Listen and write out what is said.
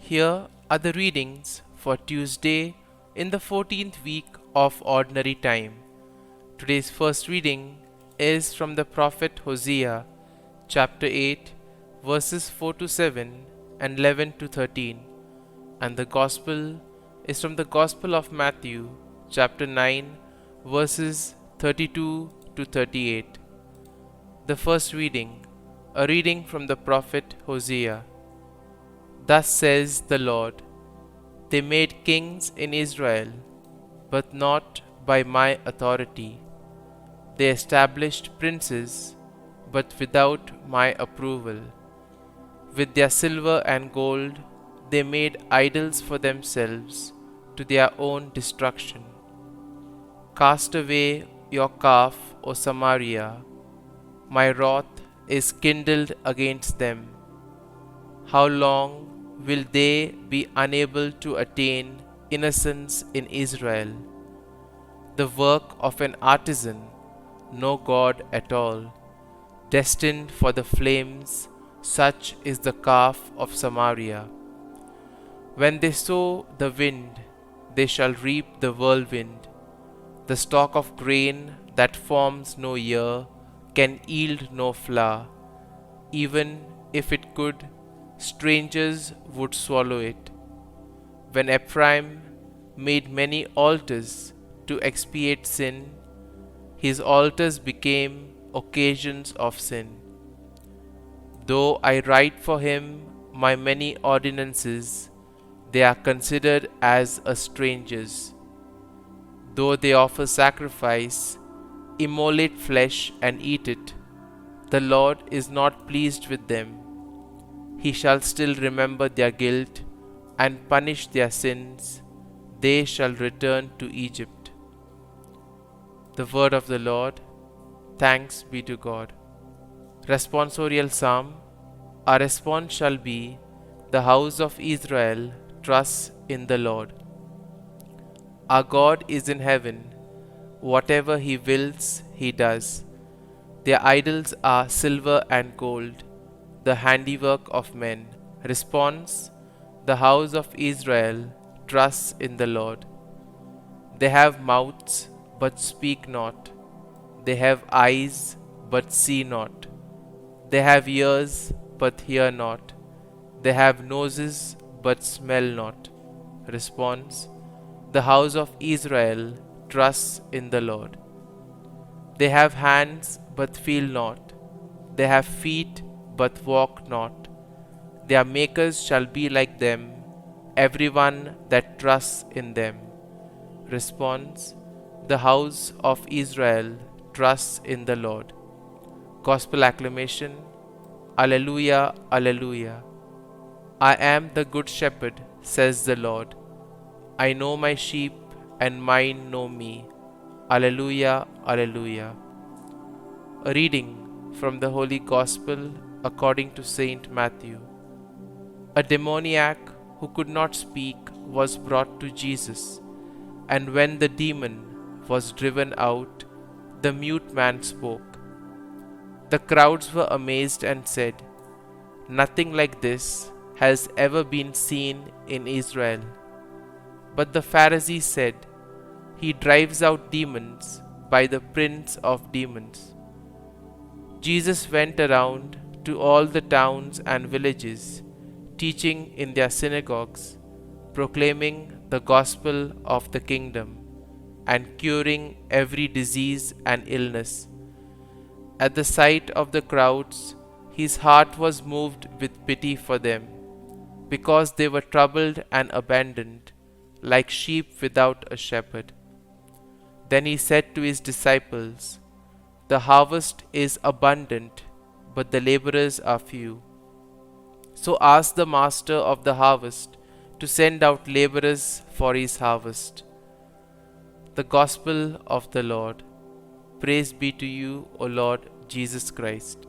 Here are the readings for Tuesday in the 14th week of Ordinary Time. Today's first reading is from the prophet Hosea, chapter 8, verses 4 to 7 and 11 to 13, and the Gospel is from the Gospel of Matthew, chapter 9, verses 32 to 38. The first reading, a reading from the prophet Hosea. Thus says the Lord, they made kings in Israel, but not by my authority. They established princes, but without my approval. With their silver and gold, they made idols for themselves to their own destruction. Cast away your calf, O Samaria. My wrath is kindled against them. How long will they be unable to attain innocence in Israel? The work of an artisan, no God at all, destined for the flames, such is the calf of Samaria. When they sow the wind, they shall reap the whirlwind. The stalk of grain that forms no ear can yield no flour. Even if it could, strangers would swallow it. When Ephraim made many altars to expiate sin, his altars became occasions of sin. Though I write for him my many ordinances, they are considered as a stranger's. Though they offer sacrifice, immolate flesh and eat it, the Lord is not pleased with them. He shall still remember their guilt and punish their sins. They shall return to Egypt. The word of the Lord. Thanks be to God. Responsorial Psalm. Our response shall be, the house of Israel trusts in the Lord. Our God is in heaven. Whatever He wills, He does. Their idols are silver and gold, the handiwork of men. Response: the house of Israel trusts in the Lord. They have mouths, but speak not. They have eyes, but see not. They have ears, but hear not. They have noses, but smell not. Response: the house of Israel trusts in the Lord. They have hands, but feel not. They have feet, but walk not. Their makers shall be like them, everyone that trusts in them. Response: the house of Israel trusts in the Lord. Gospel acclamation. Alleluia, Alleluia. I am the good shepherd, says the Lord. I know my sheep, and mine know me. Alleluia, Alleluia. A reading from the Holy Gospel according to Saint Matthew. A demoniac who could not speak was brought to Jesus, and when the demon was driven out, the mute man spoke. The crowds were amazed and said, nothing like this has ever been seen in Israel. But the Pharisees said, he drives out demons by the prince of demons. Jesus went around to all the towns and villages, teaching in their synagogues, proclaiming the gospel of the kingdom, and curing every disease and illness. At the sight of the crowds, his heart was moved with pity for them, because they were troubled and abandoned, like sheep without a shepherd. Then he said to his disciples, the harvest is abundant, but the laborers are few. So ask the master of the harvest to send out laborers for his harvest. The Gospel of the Lord. Praise be to you, O Lord Jesus Christ.